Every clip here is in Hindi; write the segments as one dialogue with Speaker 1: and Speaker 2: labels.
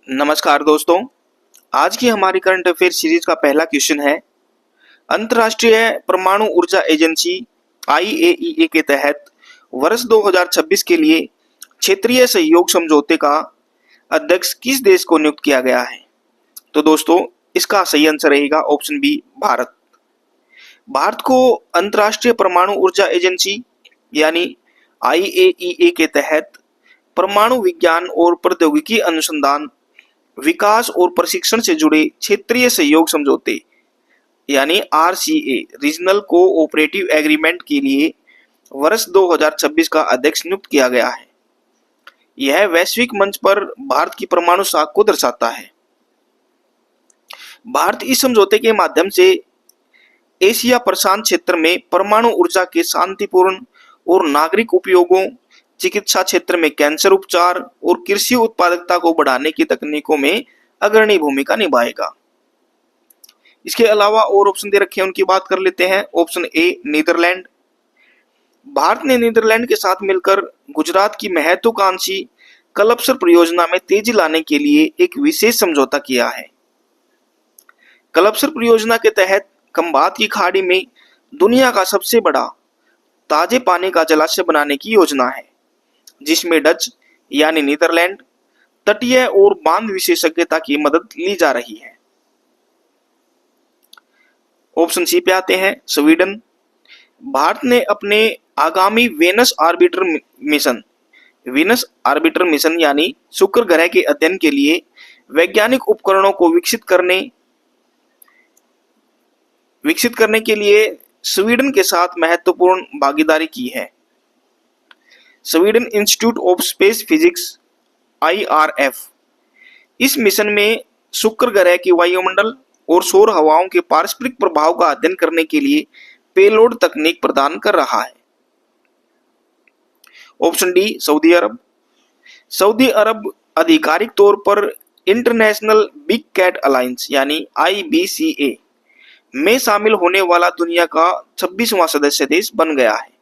Speaker 1: नमस्कार दोस्तों। आज की हमारी करंट अफेयर सीरीज का पहला क्वेश्चन है। अंतर्राष्ट्रीय परमाणु ऊर्जा एजेंसी IAEA के तहत वर्ष 2026 के लिए क्षेत्रीय सहयोग समझौते का अध्यक्ष किस देश को नियुक्त किया गया है? तो दोस्तों, इसका सही आंसर रहेगा ऑप्शन बी, भारत। भारत को अंतर्राष्ट्रीय परमाणु ऊर्जा एजेंसी यानी IAEA के तहत परमाणु विज्ञान और प्रौद्योगिकी अनुसंधान, विकास और प्रशिक्षण से जुड़े क्षेत्रीय सहयोग समझौते यानी RCA रीजनल कोऑपरेटिव एग्रीमेंट के लिए वर्ष 2026 का अध्यक्ष नियुक्त किया गया है। यह वैश्विक मंच पर भारत की परमाणु साख को दर्शाता है। भारत इस समझौते के माध्यम से एशिया प्रशांत क्षेत्र में परमाणु ऊर्जा के शांतिपूर्ण और नागरिक उपयोगों, चिकित्सा क्षेत्र में कैंसर उपचार और कृषि उत्पादकता को बढ़ाने की तकनीकों में अग्रणी भूमिका निभाएगा। इसके अलावा और ऑप्शन दे रखे हैं, उनकी बात कर लेते हैं। ऑप्शन ए, नीदरलैंड। भारत ने नीदरलैंड के साथ मिलकर गुजरात की महत्वाकांक्षी कलपसर परियोजना में तेजी लाने के लिए एक विशेष समझौता किया है। कलपसर परियोजना के तहत खंबात की खाड़ी में दुनिया का सबसे बड़ा ताजे पानी का जलाशय बनाने की योजना है, जिसमें डच यानी नीदरलैंड तटीय और बांध विशेषज्ञता की मदद ली जा रही है। ऑप्शन सी पे आते हैं, स्वीडन। भारत ने अपने आगामी वेनस आर्बिटर मिशन यानी शुक्र ग्रह के अध्ययन के लिए वैज्ञानिक उपकरणों को विकसित करने के लिए स्वीडन के साथ महत्वपूर्ण भागीदारी की है। Sweden institute of space physics IRF इस मिशन में शुक्र ग्रह की वायुमंडल और सौर हवाओं के पारस्परिक प्रभाव का अध्ययन करने के लिए पेलोड तकनीक प्रदान कर रहा है। ऑप्शन डी, सऊदी अरब। सऊदी अरब आधिकारिक तौर पर इंटरनेशनल बिग कैट अलायंस यानी IBCA में शामिल होने वाला दुनिया का 26वां सदस्य देश बन गया है।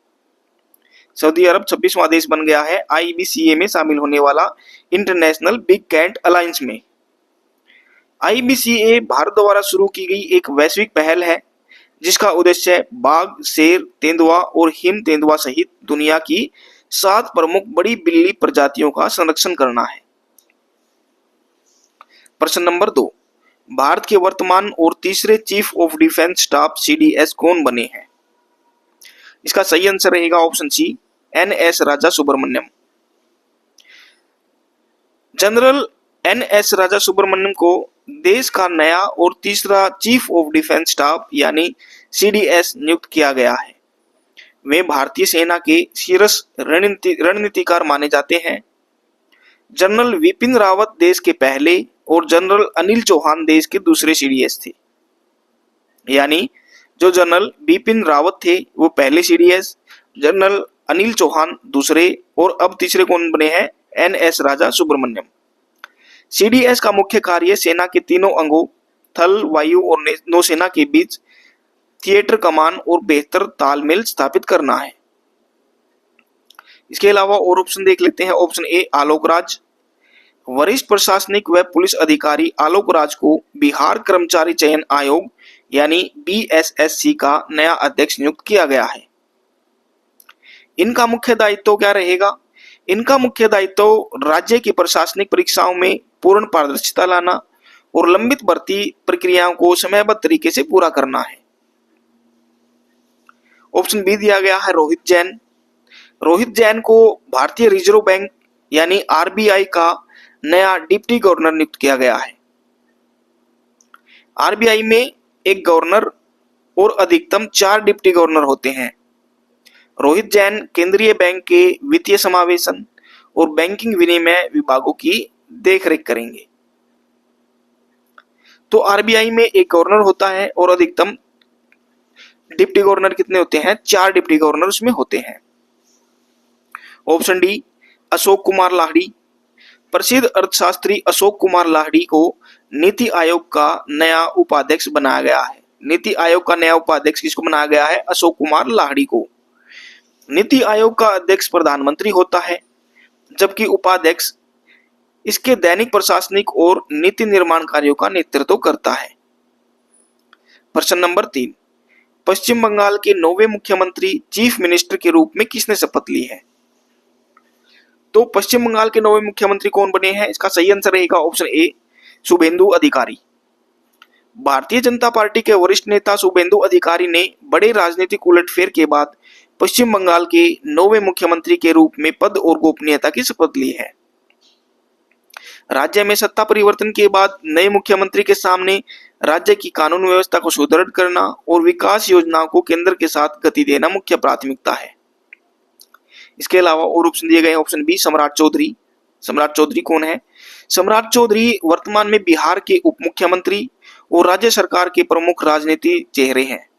Speaker 1: सऊदी अरब 26वां देश बन गया है IBCA में शामिल होने वाला इंटरनेशनल बिग कैट अलायंस में। IBCA भारत द्वारा शुरू की गई एक वैश्विक पहल है, जिसका उद्देश्य बाघ, शेर, तेंदुआ और हिम तेंदुआ सहित दुनिया की 7 प्रमुख बड़ी बिल्ली प्रजातियों का संरक्षण करना है। प्रश्न नंबर 2, भारत के वर्तमान और तीसरे chief of defence staff CDS कौन बने हैं? इसका सही आंसर रहेगा ऑप्शन सी, NS राजा सुब्रमण्यम। जनरल NS राजा सुब्रमण्यम को देश का नया और तीसरा चीफ ऑफ डिफेंस स्टाफ यानी CDS नियुक्त किया गया है। वे भारतीय सेना के शीर्ष रणनीतिकार माने जाते हैं। जनरल विपिन रावत देश के पहले और जनरल अनिल चौहान देश के दूसरे CDS थे। यानी जो जनरल बिपिन रावत थे वो पहले CDS, जनरल अनिल चौहान दूसरे, और अब तीसरे कौन बने हैं? NS राजा सुब्रमण्यम। CDS का मुख्य कार्य सेना के तीनों अंगों थल, वायु और नौसेना के बीच थिएटर कमान और बेहतर तालमेल स्थापित करना है। इसके अलावा और ऑप्शन देख लेते हैं। ऑप्शन ए, आलोक राज। वरिष्ठ प्रशासनिक व पुलिस अधिकारी आलोक राज को बिहार कर्मचारी चयन आयोग यानी BSSC का नया अध्यक्ष नियुक्त किया गया है। इनका मुख्य दायित्व क्या रहेगा? इनका मुख्य दायित्व राज्य की प्रशासनिक परीक्षाओं में पूर्ण पारदर्शिता लाना और लंबित भर्ती प्रक्रियाओं को समयबद्ध तरीके से पूरा करना है। ऑप्शन बी दिया गया है, रोहित जैन। रोहित जैन को भारतीय रिजर्व बैंक यानी RBI का नया डिप्टी गवर्नर नियुक्त किया गया है। RBI में एक गवर्नर और अधिकतम 4 डिप्टी गवर्नर होते हैं। रोहित जैन केंद्रीय बैंक के वित्तीय समावेशन और बैंकिंग विनिमय विभागों की देखरेख करेंगे। तो RBI में एक गवर्नर होता है और अधिकतम डिप्टी गवर्नर कितने होते हैं? 4 डिप्टी गवर्नर उसमें होते हैं। Option D, Ashok Kumar Lahiri. प्रसिद्ध अर्थशास्त्री अशोक कुमार लाहिड़ी को नीति आयोग का नया उपाध्यक्ष बनाया गया है। नीति आयोग का नया उपाध्यक्ष किसको बनाया गया है? अशोक कुमार लाहिड़ी को। नीति आयोग का अध्यक्ष प्रधानमंत्री होता है, जबकि उपाध्यक्ष इसके दैनिक प्रशासनिक और नीति निर्माण कार्यों का नेतृत्व करता है। प्रश्न नंबर 3, पश्चिम बंगाल के 9वें मुख्यमंत्री चीफ मिनिस्टर के रूप में किसने शपथ ली है? तो पश्चिम बंगाल के 9वें मुख्यमंत्री कौन बने हैं? इसका सही आंसर रहेगा ऑप्शन ए, शुभेंदु अधिकारी। भारतीय जनता पार्टी के वरिष्ठ नेता शुभेंदु अधिकारी ने बड़े राजनीतिक उलटफेर के बाद पश्चिम बंगाल के 9वें मुख्यमंत्री के रूप में पद और गोपनीयता की शपथ ली है। राज्य में सत्ता परिवर्तन के बाद नए मुख्यमंत्री के सामने राज्य की कानून व्यवस्था को सुदृढ़ करना और विकास योजनाओं को केंद्र के साथ गति देना मुख्य प्राथमिकता है। इसके अलावा और ऑप्शन दिए गए हैं। ऑप्शन बी, सम्राट चौधरी। सम्राट चौधरी कौन है? सम्राट चौधरी वर्तमान में बिहार के उप मुख्यमंत्री और राज्य सरकार के प्रमुख राजनीतिक चेहरे हैं।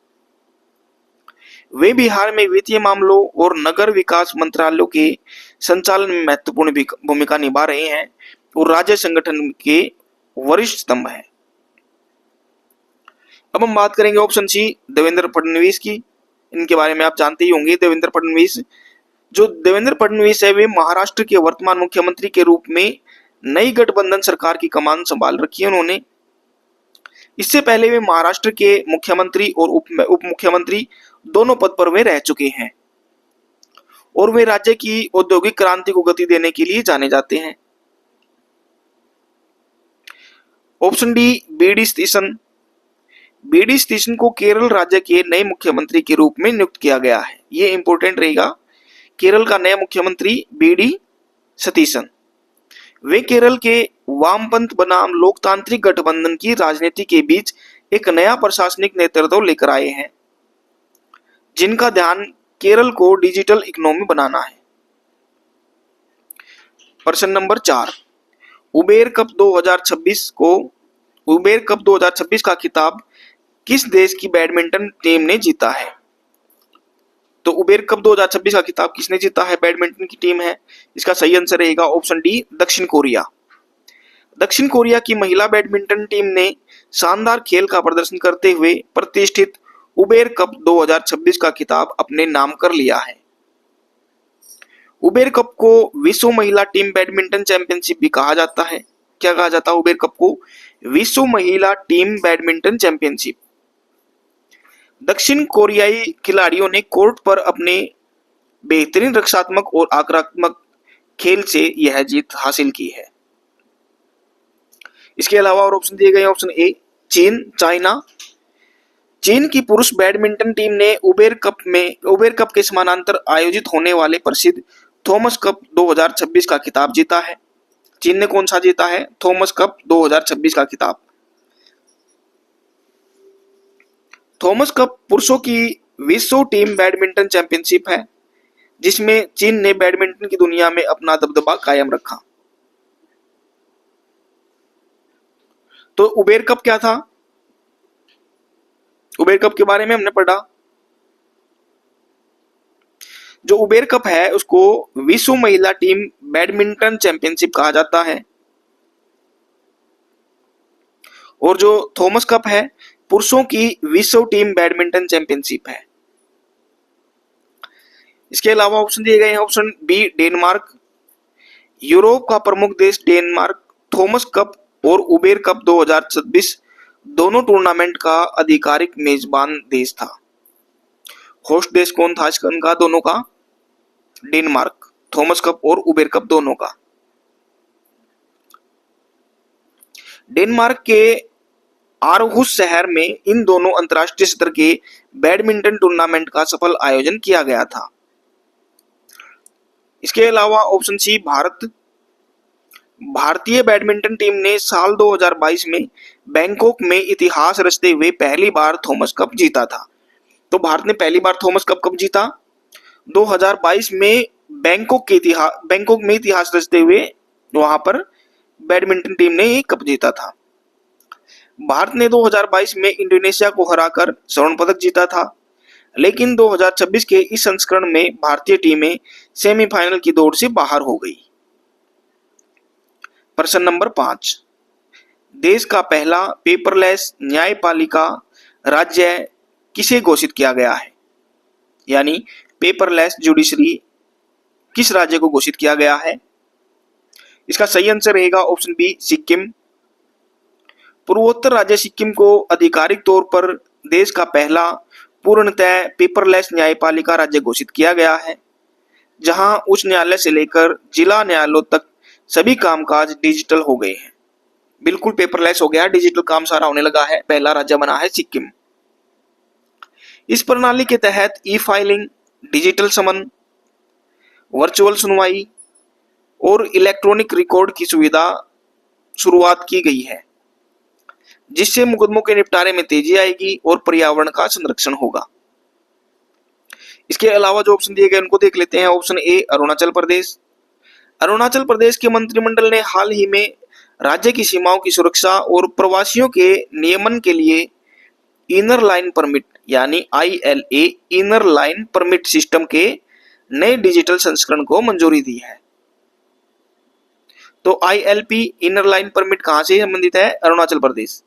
Speaker 1: वे बिहार में वित्तीय मामलों और नगर विकास मंत्रालयों के संचालन में महत्वपूर्ण भूमिका निभा रहे हैं और राज्य संगठन के वरिष्ठ स्तंभ हैं। अब हम बात करेंगे ऑप्शन सी, देवेंद्र फडणवीस की। इनके बारे में आप जानते ही होंगे। देवेंद्र फडणवीस, जो देवेंद्र फडणवीस है, वे महाराष्ट्र के वर्तमान मुख्यमंत्री के रूप में नई गठबंधन सरकार की कमान संभाल रखी है उन्होंने। इससे पहले वे महाराष्ट्र के मुख्यमंत्री और उप मुख्यमंत्री दोनों पद पर वे रह चुके हैं और वे राज्य की औद्योगिक क्रांति को गति देने के लिए जाने जाते हैं। Option D, V D Satheesan. V D Satheesan को केरल राज्य के नए मुख्यमंत्री के रूप में नियुक्त किया गया है। ये इंपॉर्टेंट रहेगा। केरल का नया मुख्यमंत्री बीडी सतीशन। वे केरल के वामपंथ बनाम लोकतांत्रिक गठबंधन की राजनीति के बीच एक नया प्रशासनिक नेतृत्व लेकर आए हैं, जिनका ध्यान केरल को डिजिटल इकोनॉमी बनाना है। प्रश्न नंबर 4, उबेर कप 2026 का खिताब किस देश की बैडमिंटन टीम ने जीता है? तो उबेर कप 2026 का खिताब किसने जीता है? बैडमिंटन की टीम है। इसका सही आंसर रहेगा ऑप्शन डी, दक्षिण कोरिया। दक्षिण कोरिया की महिला बैडमिंटन टीम ने शानदार खेल का प्रदर्शन करते हुए प्रतिष्ठित उबेर कप 2026 का खिताब अपने नाम कर लिया है। उबेर कप को विश्व महिला टीम बैडमिंटन चैंपियनशिप भी कहा जाता है। क्या कहा जाता है उबेर कप को? विश्व महिला टीम बैडमिंटन चैंपियनशिप। दक्षिण कोरियाई खिलाड़ियों ने कोर्ट पर अपने बेहतरीन रक्षात्मक और आक्रामक खेल से यह जीत हासिल की है। इसके अलावा और ऑप्शन दिए गए। ऑप्शन ए, चीन, चाइना। चीन की पुरुष बैडमिंटन टीम ने उबेर कप के समानांतर आयोजित होने वाले प्रसिद्ध थॉमस कप 2026 का खिताब जीता है। चीन ने कौन सा जीता है? थॉमस कप 2026 का खिताब। थॉमस कप पुरुषों की विश्व टीम बैडमिंटन चैंपियनशिप है, जिसमें चीन ने बैडमिंटन की दुनिया में अपना दबदबा कायम रखा। तो उबेर कप क्या था? उबेर कप के बारे में हमने पढ़ा। जो उबेर कप है उसको विश्व महिला टीम बैडमिंटन चैंपियनशिप कहा जाता है और जो थॉमस कप है पुरुषों की विश्व टीम बैडमिंटन चैंपियनशिप है। इसके अलावा ऑप्शन दिए गए हैं। Option B, Denmark. यूरोप का प्रमुख देश डेनमार्क थॉमस कप और उबेर कप 2026 दोनों टूर्नामेंट का आधिकारिक मेजबान देश था। होस्ट देश कौन था इनका दोनों का? डेनमार्क, थॉमस कप और उबेर कप दोनों का। डेनमार्क के आरहुस शहर में इन दोनों अंतर्राष्ट्रीय स्तर के बैडमिंटन टूर्नामेंट का सफल आयोजन किया गया था। इसके अलावा ऑप्शन सी, भारत। भारतीय बैडमिंटन टीम ने साल 2022 में बैंकॉक में इतिहास रचते हुए पहली बार थॉमस कप जीता था। तो भारत ने पहली बार थॉमस कप कब जीता? 2022 में बैंकॉक में इतिहास रचते हुए वहां पर बैडमिंटन टीम ने ये कप जीता था। भारत ने 2022 में इंडोनेशिया को हराकर स्वर्ण पदक जीता था, लेकिन 2026 के इस संस्करण में भारतीय टीमें सेमीफाइनल की दौड़ से बाहर हो गई। प्रश्न नंबर 5, देश का पहला पेपरलेस न्यायपालिका राज्य किसे घोषित किया गया है? यानी पेपरलेस जुडिशरी किस राज्य को घोषित किया गया है? इसका सही आंसर रहेगा ऑप्शन बी सिक्किम। पूर्वोत्तर राज्य सिक्किम को आधिकारिक तौर पर देश का पहला पूर्णतः पेपरलेस न्यायपालिका राज्य घोषित किया गया है, जहां उच्च न्यायालय से लेकर जिला न्यायालयों तक सभी कामकाज डिजिटल हो गए हैं। बिल्कुल पेपरलेस हो गया, डिजिटल काम सारा होने लगा है। पहला राज्य बना है सिक्किम। इस प्रणाली के तहत ई फाइलिंग, डिजिटल समन, वर्चुअल सुनवाई और इलेक्ट्रॉनिक रिकॉर्ड की सुविधा शुरुआत की गई है, जिससे मुकदमों के निपटारे में तेजी आएगी और पर्यावरण का संरक्षण होगा। इसके अलावा जो ऑप्शन दिए गए उनको देख लेते हैं। ऑप्शन ए अरुणाचल प्रदेश। अरुणाचल प्रदेश के मंत्रिमंडल ने हाल ही में राज्य की सीमाओं की सुरक्षा और प्रवासियों के नियमन के लिए इनर लाइन परमिट यानी ILA inner line permit system के नए डिजिटल संस्करण को मंजूरी दी है। तो ILP इनर लाइन परमिट कहां से संबंधित है? अरुणाचल प्रदेश।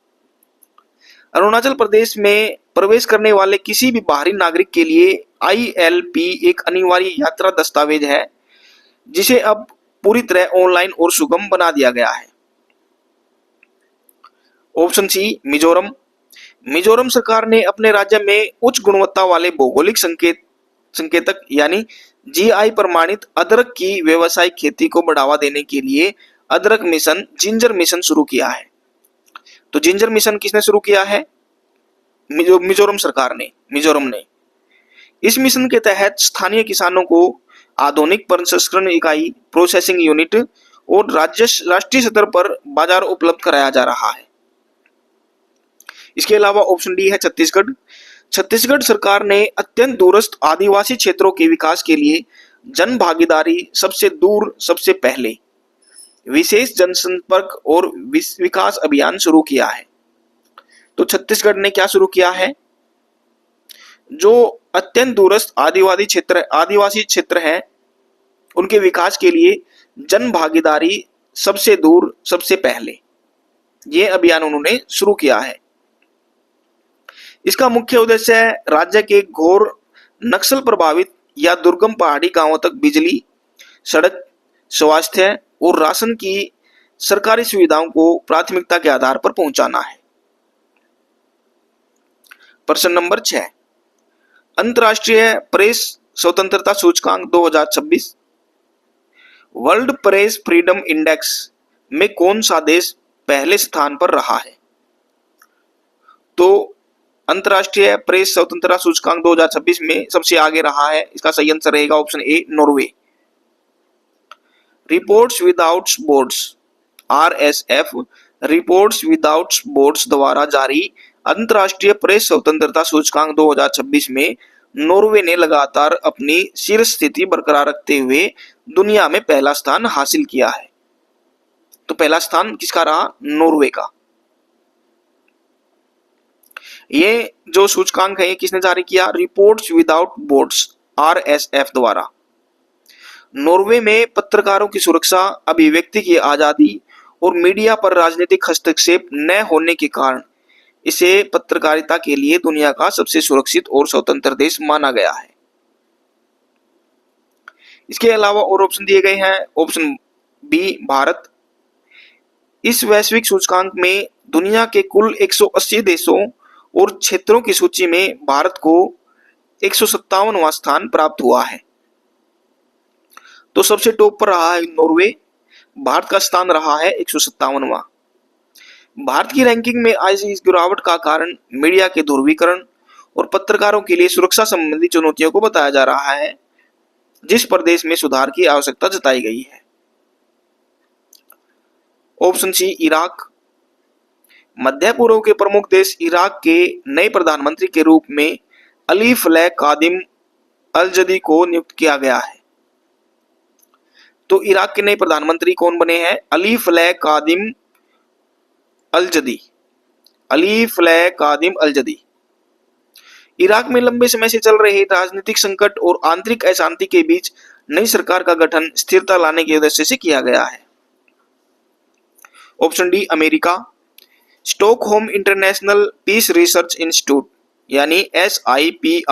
Speaker 1: अरुणाचल प्रदेश में प्रवेश करने वाले किसी भी बाहरी नागरिक के लिए ILP एक अनिवार्य यात्रा दस्तावेज है, जिसे अब पूरी तरह ऑनलाइन और सुगम बना दिया गया है। Option C Mizoram. मिजोरम सरकार ने अपने राज्य में उच्च गुणवत्ता वाले भौगोलिक संकेतक यानी GI प्रमाणित अदरक की व्यावसायिक खेती को बढ़ावा देने के लिए अदरक मिशन जिंजर मिशन शुरू किया है। तो जिंजर मिशन किसने शुरू किया है? मिजोरम सरकार ने, मिजोरम ने। इस मिशन के तहत स्थानीय किसानों को आधुनिक प्रसंस्करण इकाई, प्रोसेसिंग यूनिट और राष्ट्रीय स्तर पर बाजार उपलब्ध कराया जा रहा है। इसके अलावा ऑप्शन डी है छत्तीसगढ़। छत्तीसगढ़ सरकार ने अत्यंत दूरस्थ आदिवासी क्षेत्रों के विकास के लिए जन भागीदारी सबसे दूर सबसे पहले विशेष जनसंपर्क और विकास अभियान शुरू किया है। तो छत्तीसगढ़ ने क्या शुरू किया है? जो अत्यंत दूरस्थ आदिवासी क्षेत्र हैं, उनके विकास के लिए जन भागीदारी सबसे दूर सबसे पहले, ये अभियान उन्होंने शुरू किया है। इसका मुख्य उद्देश्य है राज्य के घोर नक्सल प्रभावित या दुर्गम पहाड़ी गांवों तक बिजली, सड़क, स्वास्थ्य और राशन की सरकारी सुविधाओं को प्राथमिकता के आधार पर पहुंचाना है। प्रश्न नंबर 6, अंतर्राष्ट्रीय प्रेस स्वतंत्रता सूचकांक 2026 वर्ल्ड प्रेस फ्रीडम इंडेक्स में कौन सा देश पहले स्थान पर रहा है? तो अंतर्राष्ट्रीय प्रेस स्वतंत्रता सूचकांक 2026 में सबसे आगे रहा है। इसका सही आंसर रहेगा option A Norway. Reports without borders RSF reports without borders द्वारा जारी अंतर्राष्ट्रीय प्रेस स्वतंत्रता सूचकांक 2026 में नॉर्वे ने लगातार अपनी शीर्ष स्थिति बरकरार रखते हुए दुनिया में पहला स्थान हासिल किया है। तो पहला स्थान किसका रहा? नॉर्वे का। ये जो सूचकांक है ये किसने जारी किया? रिपोर्ट्स विदाउट बॉर्डर्स RSF द्वारा। नॉर्वे में पत्रकारों की सुरक्षा, अभिव्यक्ति की आजादी और मीडिया पर राजनीतिक हस्तक्षेप न होने के कारण इसे पत्रकारिता के लिए दुनिया का सबसे सुरक्षित और स्वतंत्र देश माना गया है। इसके अलावा और ऑप्शन दिए गए हैं। Option B Bharat. इस वैश्विक सूचकांक में दुनिया के कुल 180 देशों और क्षेत्रों की सूची में भारत को 157वां स्थान प्राप्त हुआ है। तो सबसे टॉप पर रहा है नॉर्वे, भारत का स्थान रहा है 157वां। भारत की रैंकिंग में आई इस गिरावट का कारण मीडिया के ध्रुवीकरण और पत्रकारों के लिए सुरक्षा संबंधी चुनौतियों को बताया जा रहा है, जिस पर देश में सुधार की आवश्यकता जताई गई है। Option C Iraq. मध्य पूर्व के प्रमुख देश इराक के नए प्रधानमंत्री के रूप में अली फलह कादिम अल-जदी को नियुक्त किया गया है। तो इराक के नए प्रधानमंत्री कौन बने हैं? अली फलह कादिम अल-जदी। अली फलह कादिम अल-जदी। इराक में लंबे समय से चल रहे राजनीतिक संकट और आंतरिक अशांति के बीच नई सरकार का गठन स्थिरता लाने के उद्देश्य से किया गया है। Option D America. Stockholm International Peace Research Institute यानी SIPRI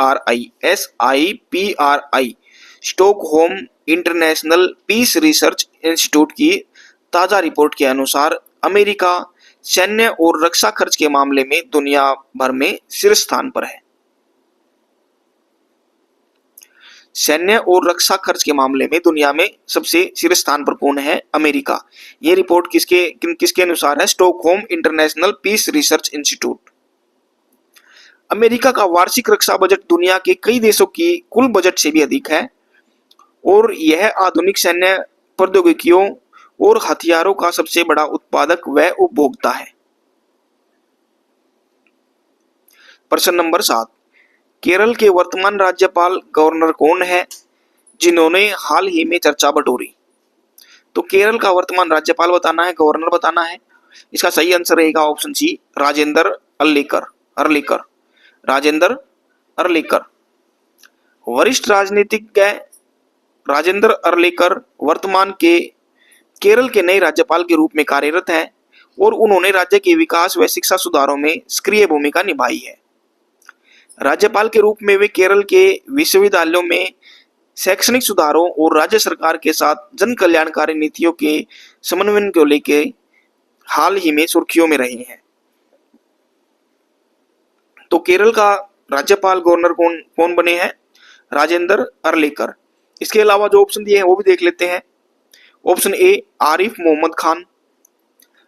Speaker 1: Stockholm International Peace Research Institute की ताजा रिपोर्ट के अनुसार अमेरिका सैन्य और रक्षा खर्च के मामले में दुनिया भर में शीर्ष स्थान पर है। सैन्य और रक्षा खर्च के मामले में दुनिया में सबसे शीर्ष स्थान पर कौन है? अमेरिका। ये रिपोर्ट किसके अनुसार है? Stockholm International Peace Research Institute. America का वार्षिक रक्षा बजट दुनिया के कई देशों की कुल बजट से भी अधिक है और यह आधुनिक सैन्य प्रौद्योगिकियों और हथियारों का सबसे बड़ा उत्पादक व उपभोक्ता है। प्रश्न नंबर 7, केरल के वर्तमान राज्यपाल गवर्नर कौन है जिन्होंने हाल ही में चर्चा बटोरी? तो केरल का वर्तमान राज्यपाल बताना है, गवर्नर बताना है। इसका सही आंसर रहेगा ऑप्शन सी, राजेंद्र अर्लेकर। राजेंद्र अर्लेकर। वरिष्ठ राजनीतिज्ञ राजेंद्र अर्लेकर वर्तमान के केरल के नए राज्यपाल के रूप में कार्यरत हैं और उन्होंने राज्य के विकास व शिक्षा सुधारों में सक्रिय भूमिका निभाई है। राज्यपाल के रूप में वे केरल के विश्वविद्यालयों में शैक्षणिक सुधारों और राज्य सरकार के साथ जन कल्याणकारी नीतियों के समन्वय को लेकर हाल ही में सुर्खियों में रहे हैं। तो केरल का राज्यपाल गवर्नर कौन बने हैं? राजेंद्र अर्लेकर। इसके अलावा जो ऑप्शन दिए हैं वो भी देख लेते हैं। Option a, Arif Mohammad Khan.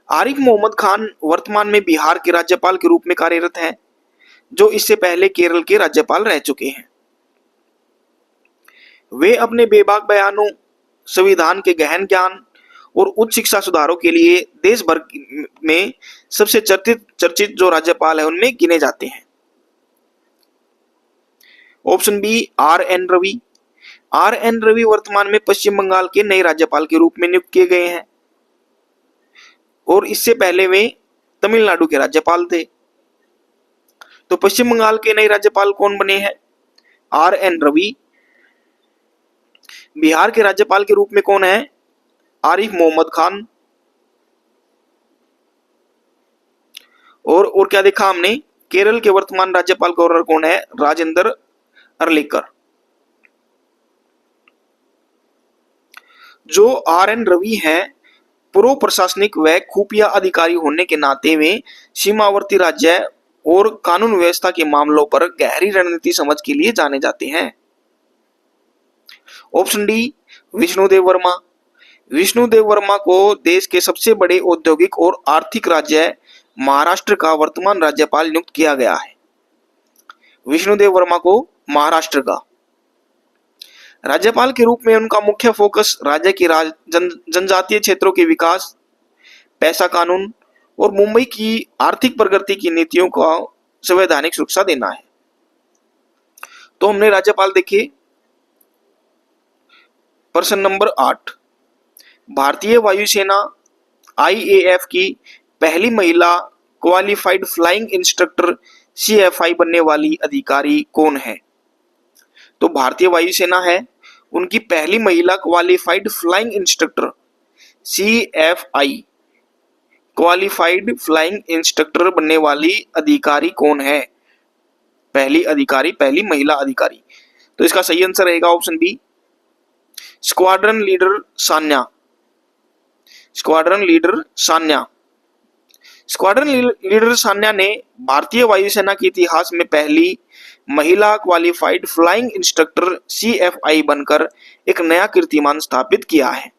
Speaker 1: आरिफ मोहम्मद खान वर्तमान में बिहार के राज्यपाल के रूप में कार्यरत हैं, जो इससे पहले केरल के राज्यपाल रह चुके हैं। वे अपने बेबाक बयानों, संविधान के गहन ज्ञान और उच्च शिक्षा सुधारों के लिए देश भर में सबसे चर्चित जो राज्यपाल है उनमें गिने जाते हैं। Option B, R N Ravi. R N Ravi वर्तमान में पश्चिम बंगाल के नए राज्यपाल के रूप में नियुक्त किए गए हैं और इससे पहले वे तमिलनाडु के राज्यपाल थे। तो पश्चिम बंगाल के नए राज्यपाल कौन बने हैं? Are N Ravi. बिहार के राज्यपाल के रूप में कौन है? आरिफ मोहम्मद खान। और क्या देखा हमने? केरल के वर्तमान राज्यपाल गवर्नर कौन है? राजेंद्र अर्लेकर। जो आर एन रवि हैं, पूर्व प्रशासनिक व खुफिया अधिकारी होने के नाते वे सीमावर्ती राज्य और कानून व्यवस्था के मामलों पर गहरी रणनीति समझ के लिए जाने जाते हैं। Option d, Vishnudev Verma. विष्णुदेव वर्मा को देश के सबसे बड़े औद्योगिक और आर्थिक राज्य महाराष्ट्र का वर्तमान राज्यपाल नियुक्त किया गया है। विष्णुदेव वर्मा को महाराष्ट्र का राज्यपाल के रूप में उनका मुख्य फोकस राज्य के जनजातीय क्षेत्रों के विकास, पैसा कानून और मुंबई की आर्थिक प्रगति की नीतियों को संवैधानिक सुरक्षा देना है। तो हमने राज्यपाल देखे। प्रश्न नंबर 8, भारतीय वायुसेना IAF की पहली महिला क्वालिफाइड फ्लाइंग इंस्ट्रक्टर CFI बनने वाली अधिकारी कौन है? तो भारतीय वायुसेना है, उनकी पहली महिला qualified flying instructor CFI qualified flying instructor बनने वाली अधिकारी कौन है? पहली महिला अधिकारी। तो इसका सही आंसर रहेगा option B, squadron leader Sanya. Squadron leader Sanya ने भारतीय वायुसेना के इतिहास में पहली महिला क्वालिफाइड फ्लाइंग इंस्ट्रक्टर CFI बनकर एक नया कीर्तिमान स्थापित किया है।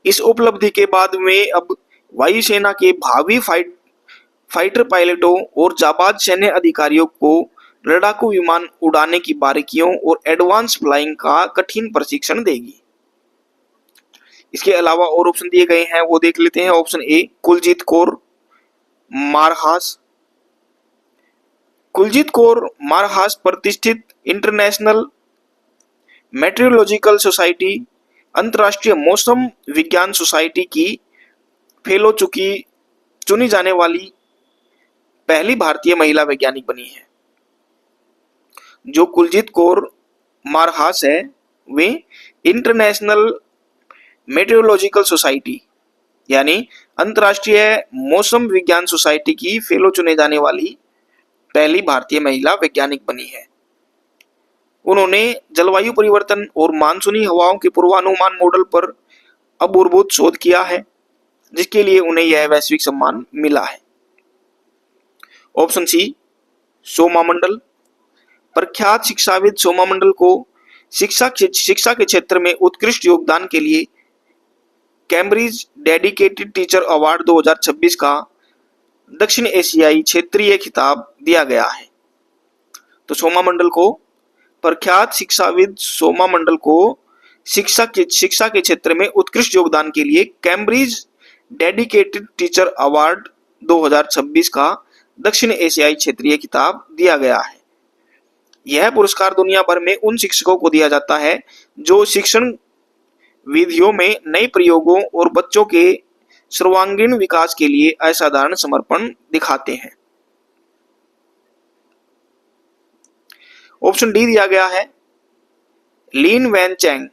Speaker 1: इस उपलब्धि के बाद वे अब वायुसेना के भावी फाइटर पायलटों और जाबाज सैन्य अधिकारियों को लड़ाकू विमान उड़ाने की बारीकियों और एडवांस फ्लाइंग का कठिन प्रशिक्षण देगी। इसके अलावा और ऑप्शन दिए गए हैं वो देख लेते हैं। Option a, Kuljeet Kaur Marhas. कुलजीत कौर मारहास प्रतिष्ठित इंटरनेशनल मेट्रोलॉजिकल सोसाइटी, अंतर्राष्ट्रीय मौसम विज्ञान सोसाइटी की फेलो चुनी जाने वाली पहली भारतीय महिला वैज्ञानिक बनी है। जो कुलजीत कौर मारहास है वे इंटरनेशनल मेट्रोलॉजिकल सोसाइटी यानी अंतर्राष्ट्रीय मौसम विज्ञान सोसाइटी की फेलो चुने जाने वाली पहली भारतीय महिला वैज्ञानिक बनी है। उन्होंने जलवायु परिवर्तन और मानसूनी हवाओं के पूर्वानुमान मॉडल पर अपूर्वभूत शोध किया है, जिसके लिए उन्हें यह वैश्विक सम्मान मिला है। ऑप्शन सी, सोमा मंडल। प्रख्यात शिक्षाविद सोमा मंडल को शिक्षा के क्षेत्र में उत्कृष्ट योगदान के लिए कैम्ब्रिज डेडिकेटेड टीचर अवार्ड 2026 का दक्षिण एशियाई क्षेत्रीय खिताब दिया गया है। तो सोमा मंडल को, प्रख्यात शिक्षाविद सोमा मंडल को शिक्षा के क्षेत्र में उत्कृष्ट योगदान के लिए कैम्ब्रिज डेडिकेटेड टीचर अवार्ड 2026 का दक्षिण एशियाई क्षेत्रीय खिताब दिया गया है। यह पुरस्कार दुनिया भर में उन शिक्षकों को दिया जाता है जो शिक्षण विधियों में नए प्रयोगों और बच्चों के सर्वांगीण विकास के लिए असाधारण समर्पण दिखाते हैं। ऑप्शन डी दिया गया है, लिन वैन चैंग।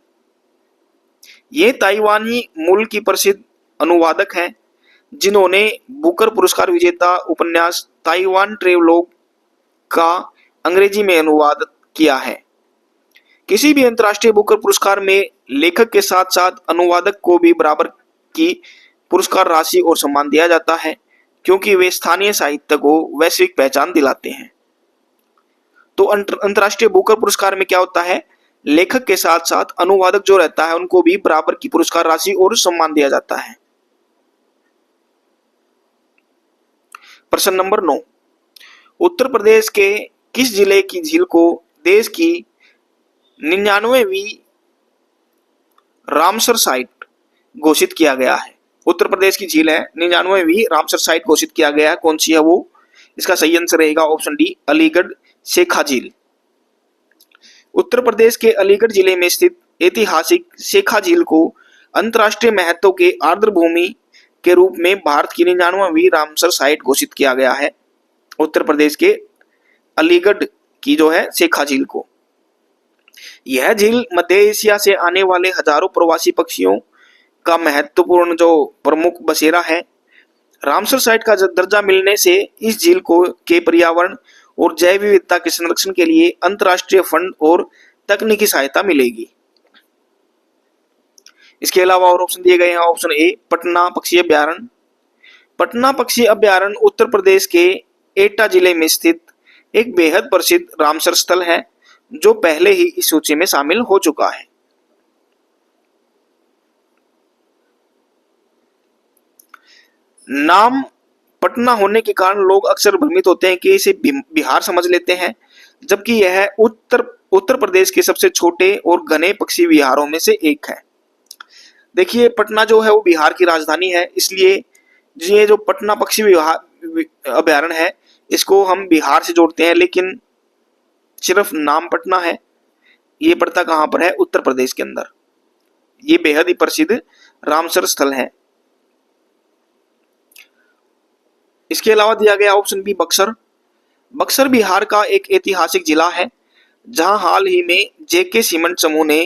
Speaker 1: ये ताइवानी मूल की प्रसिद्ध अनुवादक हैं, जिन्होंने बुकर पुरस्कार विजेता उपन्यास ताइवान ट्रेवलॉग का अंग्रेजी में अनुवाद किया है। किसी भी अंतर्राष्ट्रीय बुकर पुरस्कार में लेखक के साथ साथ अनुवादक को भी बराबर की पुरस्कार राशि और सम्मान दिया जाता है, क्योंकि वे स्थानीय साहित्य को वैश्विक पहचान दिलाते हैं। तो अंतर्राष्ट्रीय बुकर पुरस्कार में क्या होता है, लेखक के साथ साथ अनुवादक जो रहता है उनको भी बराबर की पुरस्कार राशि और सम्मान दिया जाता है। प्रश्न नंबर 9, उत्तर प्रदेश के किस जिले की झील को देश की 99वीं रामसर साइट घोषित किया गया है? उत्तर प्रदेश की झील है 99वीं रामसर साइट घोषित किया गया है, कौन सी है वो? इसका सही आंसर रहेगा ऑप्शन डी, अलीगढ़ शेखा झील। उत्तर प्रदेश के अलीगढ़ जिले में स्थित ऐतिहासिक शेखा झील को अंतर्राष्ट्रीय महत्व के आर्द्र भूमि के रूप में भारत की 99वीं रामसर साइट घोषित किया गया है। उत्तर प्रदेश के अलीगढ़ की जो है शेखा झील को। यह झील मध्य एशिया से आने वाले हजारों प्रवासी पक्षियों का महत्वपूर्ण जो प्रमुख बसेरा है। रामसर साइट का दर्जा मिलने से इस झील को के पर्यावरण और जैव विविधता के संरक्षण के लिए अंतर्राष्ट्रीय फंड और तकनीकी सहायता मिलेगी। इसके अलावा और ऑप्शन दिए गए हैं। ऑप्शन ए, पटना पक्षी अभ्यारण्य। पटना पक्षी अभ्यारण्य उत्तर प्रदेश के एटा जिले में स्थित एक बेहद प्रसिद्ध रामसर स्थल है, जो पहले ही इस सूची में शामिल हो चुका है। नाम पटना होने के कारण लोग अक्सर भ्रमित होते हैं कि इसे बिहार समझ लेते हैं, जबकि यह उत्तर प्रदेश के सबसे छोटे और घने पक्षी विहारों में से एक है। देखिए, पटना जो है वो बिहार की राजधानी है, इसलिए ये जो पटना पक्षी अभ्यारण्य है इसको हम बिहार से जोड़ते हैं, लेकिन सिर्फ नाम पटना है। ये पड़ता कहां पर है? उत्तर प्रदेश के अंदर। ये बेहद ही प्रसिद्ध रामसर स्थल है। इसके अलावा दिया गया ऑप्शन बी, बक्सर। बक्सर बिहार का एक ऐतिहासिक जिला है, जहां हाल ही में जेके सीमेंट समूह ने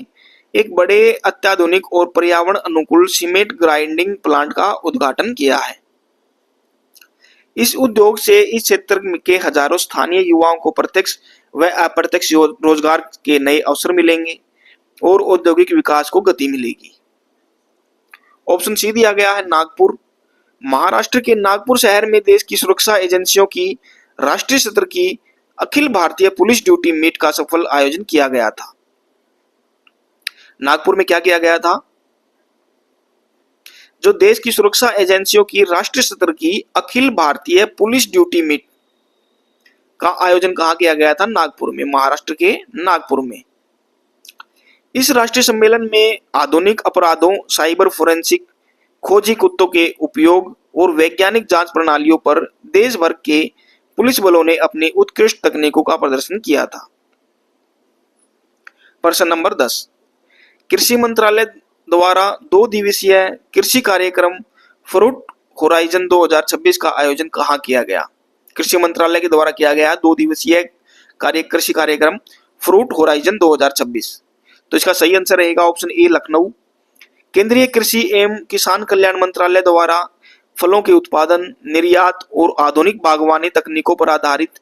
Speaker 1: एक बड़े अत्याधुनिक और पर्यावरण अनुकूल सीमेंट ग्राइंडिंग प्लांट का उद्घाटन किया है। इस उद्योग से इस क्षेत्र के हजारों स्थानीय युवाओं को प्रत्यक्ष व अप्रत्यक्ष रोजगार के नए अवसर मिलेंगे और औद्योगिक विकास को गति मिलेगी। ऑप्शन सी दिया गया है, नागपुर। महाराष्ट्र के नागपुर शहर में देश की सुरक्षा एजेंसियों की राष्ट्रीय स्तर की Akhil Bharatiya police duty meet का सफल आयोजन किया गया था। नागपुर में क्या किया गया था? जो देश की सुरक्षा एजेंसियों की राष्ट्रीय स्तर की Akhil Bharatiya police duty meet का आयोजन कहां किया गया था? नागपुर में, महाराष्ट्र के नागपुर में। इस राष्ट्रीय सम्मेलन में आधुनिक अपराधों, साइबर फोरेंसिक, खोजी कुत्तों के उपयोग और वैज्ञानिक जांच प्रणालियों पर देश भर के पुलिस बलों ने अपनी उत्कृष्ट तकनीकों का प्रदर्शन किया था। प्रश्न नंबर 10, कृषि मंत्रालय द्वारा 2 दिवसीय कृषि कार्यक्रम फ्रूट होराइजन 2026 का आयोजन कहां किया गया? कृषि मंत्रालय के द्वारा किया गया 2 दिवसीय कृषि कार्यक्रम फ्रूट होराइजन 2026। तो इसका सही आंसर रहेगा ऑप्शन ए, लखनऊ। केंद्रीय कृषि एवं किसान कल्याण मंत्रालय द्वारा फलों के उत्पादन, निर्यात और आधुनिक बागवानी तकनीकों पर आधारित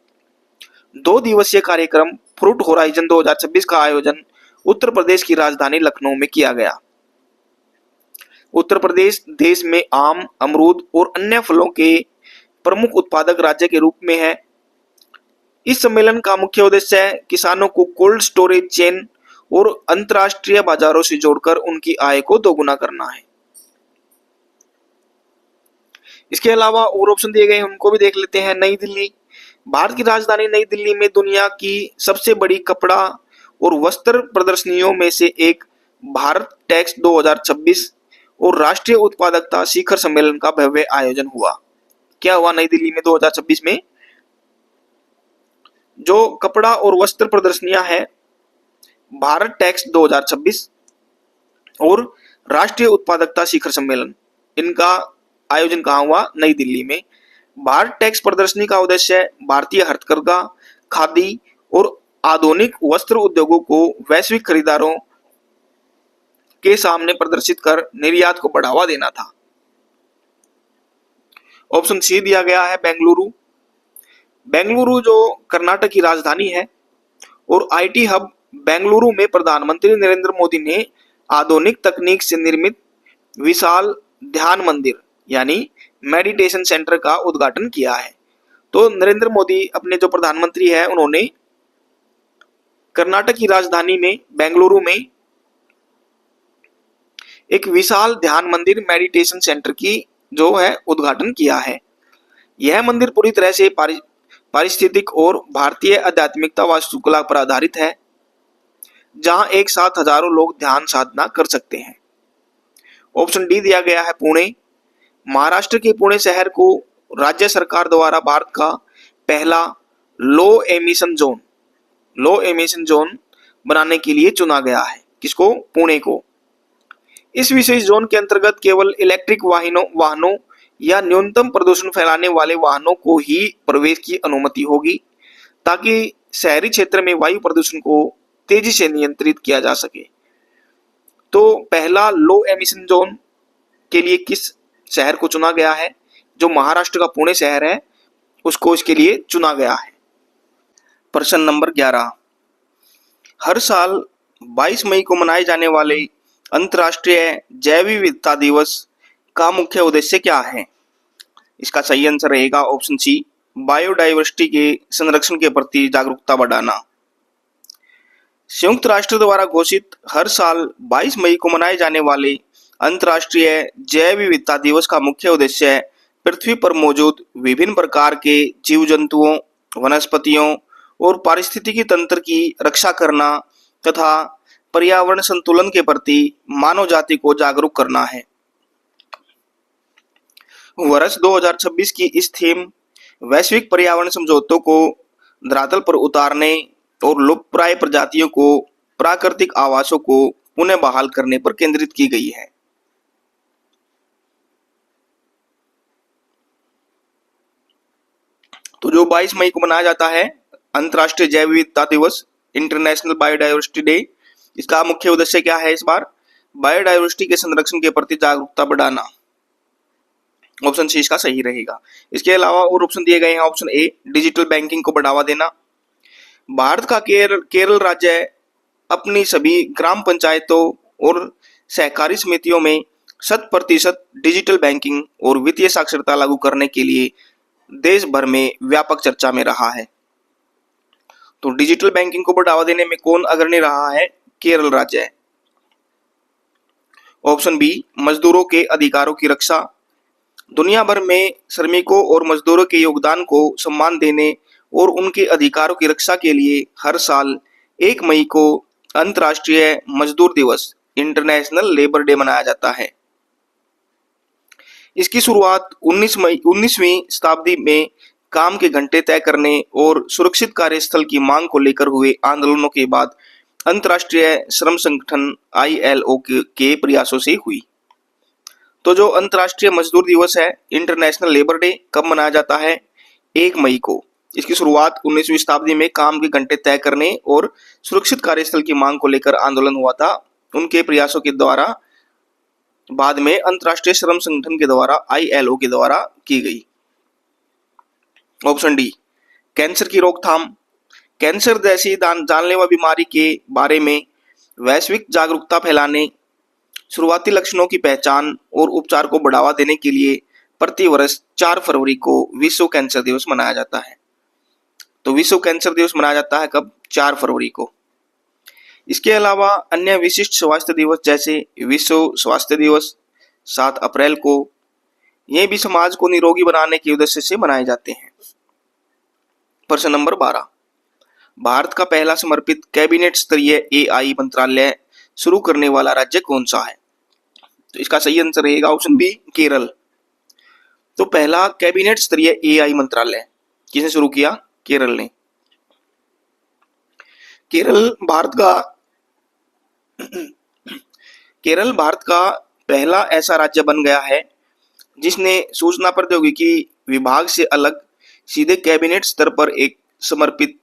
Speaker 1: 2 दिवसीय कार्यक्रम फ्रूट होराइजन 2026 का आयोजन उत्तर प्रदेश की राजधानी लखनऊ में किया गया। उत्तर प्रदेश देश में आम, अमरूद और अन्य फलों के प्रमुख उत्पादक राज्य के रूप में है। इस सम्मेलन का मुख्य उद्देश्य है किसानों को कोल्ड स्टोरेज चेन और अंतर्राष्ट्रीय बाजारों से जोड़कर उनकी आय को दोगुना करना है। इसके अलावा और ऑप्शन दिए गए हैं उनको भी देख लेते हैं। नई दिल्ली, भारत की राजधानी नई दिल्ली में दुनिया की सबसे बड़ी कपड़ा और वस्त्र प्रदर्शनियों में से एक भारत टेक्स 2026 और राष्ट्रीय उत्पादकता शिखर सम्मेलन का भव्य आयोजन हुआ। क्या हुआ नई दिल्ली में 2026 में? जो कपड़ा और वस्त्र प्रदर्शनियां हैं, भारत टेक्स 2026 और राष्ट्रीय उत्पादकता शिखर सम्मेलन, इनका आयोजन कहाँ हुआ? नई दिल्ली में। भारत टेक्स प्रदर्शनी का उद्देश्य है भारतीय हथकरघा, खादी और आधुनिक वस्त्र उद्योगों को वैश्विक खरीदारों के सामने प्रदर्शित कर निर्यात को बढ़ावा देना था। ऑप्शन सी दिया गया है बेंगलुरु। बेंगलुरु जो कर्नाटक की राजधानी है और आईटी हब बेंगलुरु में प्रधानमंत्री नरेंद्र मोदी ने आधुनिक तकनीक से निर्मित विशाल ध्यान मंदिर यानी मेडिटेशन सेंटर का उद्घाटन किया है। तो नरेंद्र मोदी अपने जो प्रधानमंत्री है उन्होंने कर्नाटक की राजधानी में बेंगलुरु में एक विशाल ध्यान मंदिर मेडिटेशन सेंटर की जो है उद्घाटन किया है। यह मंदिर पूरी तरह से पारिस्थितिक और भारतीय आध्यात्मिकता वास्तुकला पर आधारित है, जहां एक साथ हजारों लोग ध्यान साधना कर सकते हैं। ऑप्शन डी दिया गया है पुणे। महाराष्ट्र के पुणे शहर को राज्य सरकार द्वारा भारत का पहला लो एमिशन जोन बनाने के लिए चुना गया है। किसको? पुणे को। इस विशेष जोन के अंतर्गत केवल इलेक्ट्रिक वाहनों या न्यूनतम प्रदूषण फैलाने वाले वाहनों को ही प्रवेश की अनुमति होगी, ताकि शहरी क्षेत्र में वायु प्रदूषण को तेजी से नियंत्रित किया जा सके। तो पहला लो एमिशन जोन के लिए किस शहर को चुना गया है? जो महाराष्ट्र का पुणे शहर है उसको इसके लिए चुना गया है। प्रश्न नंबर 11, हर साल 22 मई को मनाए जाने वाले अंतर्राष्ट्रीय जैव विविधता दिवस का मुख्य उद्देश्य क्या है? इसका सही आंसर रहेगा ऑप्शन सी, बायोडायवर्सिटी के संरक्षण के प्रति जागरूकता बढ़ाना। संयुक्त राष्ट्र द्वारा घोषित हर साल 22 मई को मनाए जाने वाले अंतर्राष्ट्रीय जैव विविधता दिवस का मुख्य उद्देश्य पृथ्वी पर मौजूद विभिन्न प्रकार के जीव जंतुओं, वनस्पतियों और पारिस्थितिकी तंत्र की रक्षा करना तथा पर्यावरण संतुलन के प्रति मानव जाति को जागरूक करना है। वर्ष 2026 की इस थीम वैश्विक पर्यावरण समझौतों को धरातल पर उतारने और लुप्तप्राय प्रजातियों को प्राकृतिक आवासों को पुनः बहाल करने पर केंद्रित की गई है। तो जो 22 मई को मनाया जाता है अंतर्राष्ट्रीय जैव विविधता दिवस, इंटरनेशनल बायोडायवर्सिटी डे, इसका मुख्य उद्देश्य क्या है इस बार? बायोडायवर्सिटी के संरक्षण के प्रति जागरूकता बढ़ाना। ऑप्शन सी इसका सही रहेगा। इसके अलावा और ऑप्शन दिए गए हैं। ऑप्शन ए, डिजिटल बैंकिंग को बढ़ावा देना। भारत का केरल राज्य अपनी सभी ग्राम पंचायतों और सहकारी समितियों में 100% डिजिटल बैंकिंग और वित्तीय साक्षरता लागू करने के लिए देश भर में व्यापक चर्चा में रहा है। तो डिजिटल बैंकिंग को बढ़ावा देने में कौन अग्रणी रहा है? केरल राज्य। ऑप्शन बी, मजदूरों के अधिकारों की रक्षा। दुनिया भर में श्रमिकों और मजदूरों के योगदान को सम्मान देने और उनके अधिकारों की रक्षा के लिए हर साल 1 मई को अंतर्राष्ट्रीय मजदूर दिवस, इंटरनेशनल लेबर डे मनाया जाता है। इसकी शुरुआत 19वीं शताब्दी में काम के घंटे तय करने और सुरक्षित कार्यस्थल की मांग को लेकर हुए आंदोलनों के बाद अंतर्राष्ट्रीय श्रम संगठन ILO के प्रयासों से हुई। तो जो अंतर्राष्ट्रीय मजदूर दिवस है, इंटरनेशनल लेबर डे, कब मनाया जाता है? 1 मई को। इसकी शुरुआत 19वीं शताब्दी में काम के घंटे तय करने और सुरक्षित कार्यस्थल की मांग को लेकर आंदोलन हुआ था, उनके प्रयासों के द्वारा बाद में अंतर्राष्ट्रीय श्रम संगठन के द्वारा ILO के द्वारा की गई। ऑप्शन डी, कैंसर की रोकथाम। कैंसर जैसी जानलेवा बीमारी के बारे में वैश्विक जागरूकता फैलाने, शुरुआती लक्षणों की पहचान और उपचार को बढ़ावा देने के लिए प्रति वर्ष 4 फरवरी को विश्व कैंसर दिवस मनाया जाता है। तो विश्व कैंसर दिवस मनाया जाता है कब? 4 फरवरी को। इसके अलावा अन्य विशिष्ट स्वास्थ्य दिवस जैसे विश्व स्वास्थ्य दिवस 7 अप्रैल को, ये भी समाज को निरोगी बनाने के उद्देश्य से मनाए जाते हैं। प्रश्न नंबर 12, भारत का पहला समर्पित कैबिनेट स्तरीय एआई मंत्रालय शुरू करने वाला राज्य कौन सा है? तो इसका सही आंसर रहेगा ऑप्शन बी, केरल। तो पहला कैबिनेट स्तरीय एआई मंत्रालय किसने शुरू किया? केरल ने। केरल भारत का पहला ऐसा राज्य बन गया है जिसने सूचना प्रौद्योगिकी विभाग से अलग सीधे कैबिनेट स्तर पर एक समर्पित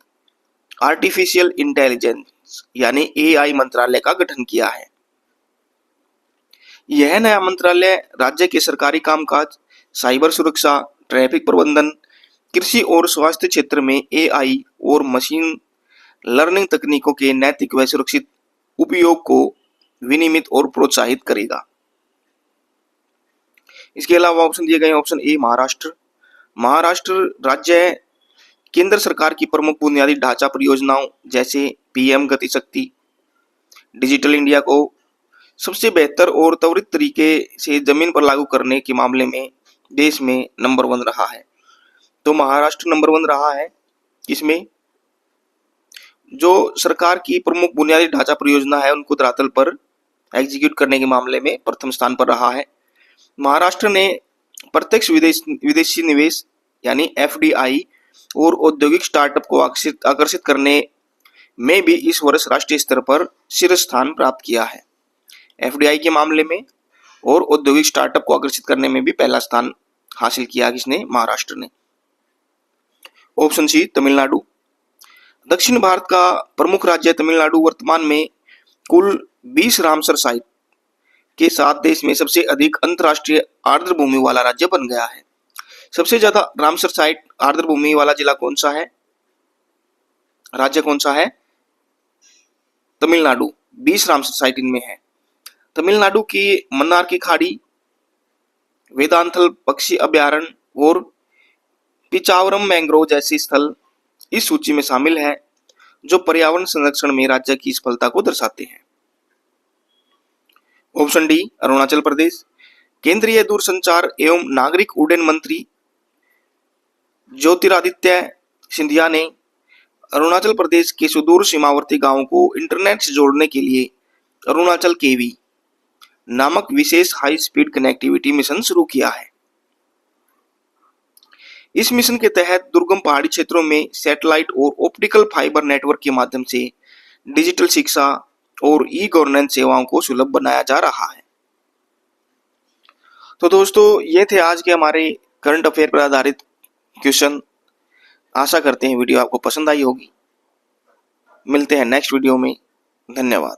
Speaker 1: आर्टिफिशियल इंटेलिजेंस यानी एआई मंत्रालय का गठन किया है। यह नया मंत्रालय राज्य के सरकारी कामकाज, साइबर सुरक्षा, ट्रैफिक प्रबंधन, कृषि और स्वास्थ्य क्षेत्र में एआई और मशीन लर्निंग तकनीकों के नैतिक व सुरक्षित उपयोग को विनियमित और प्रोत्साहित करेगा। इसके अलावा ऑप्शन दिए गए, ऑप्शन ए महाराष्ट्र। महाराष्ट्र राज्य केंद्र सरकार की प्रमुख बुनियादी ढांचा परियोजनाओं जैसे पीएम गति शक्ति, डिजिटल इंडिया को सबसे बेहतर और त्वरित तरीके से जमीन पर लागू करने के मामले में देश में नंबर 1 रहा है। तो महाराष्ट्र नंबर 1 रहा है इसमें, जो सरकार की प्रमुख बुनियादी ढांचा परियोजना है उनको धरातल पर एग्जीक्यूट करने के मामले में प्रथम स्थान पर रहा है। महाराष्ट्र ने प्रत्यक्ष विदेशी निवेश यानी एफडीआई और औद्योगिक स्टार्टअप को आकर्षित करने में भी इस वर्ष राष्ट्रीय स्तर पर शीर्ष स्थान प्राप्त किया है। एफडीआई के मामले में और औद्योगिक स्टार्टअप को आकर्षित करने में भी पहला स्थान हासिल किया किसने? महाराष्ट्र ने। Option C Tamil Nadu. दक्षिण भारत का प्रमुख राज्य तमिलनाडु वर्तमान में कुल 20 रामसर साइट के साथ देश में सबसे अधिक अंतर्राष्ट्रीय आर्द्र भूमि वाला राज्य बन गया है। सबसे ज्यादा रामसर साइट आर्द्र भूमि वाला जिला कौन सा है? राज्य कौन सा है? तमिलनाडु। 20 रामसर साइट इनमें है। तमिलनाडु की मन्नार की खाड़ी, वेदांतल पक्षी अभयारण्य और पिचावरम मैंग्रोव जैसे स्थल इस सूची में शामिल है, जो पर्यावरण संरक्षण में राज्य की सफलता को दर्शाते हैं। Option D Arunachal Pradesh. केंद्रीय दूरसंचार एवं नागरिक उड्डयन मंत्री ज्योतिरादित्य सिंधिया ने अरुणाचल प्रदेश के सुदूर सीमावर्ती गांवों को इंटरनेट से जोड़ने के लिए अरुणाचल केवी नामक विशेष हाई स्पीड कनेक्टिविटी मिशन शुरू किया है। इस मिशन के तहत दुर्गम पहाड़ी क्षेत्रों में सैटेलाइट और ऑप्टिकल फाइबर नेटवर्क के माध्यम से डिजिटल शिक्षा और ई गवर्नेंस सेवाओं को सुलभ बनाया जा रहा है। तो दोस्तों, ये थे आज के हमारे करंट अफेयर पर आधारित क्वेश्चन। आशा करते हैं वीडियो आपको पसंद आई होगी। मिलते हैं नेक्स्ट वीडियो में। धन्यवाद।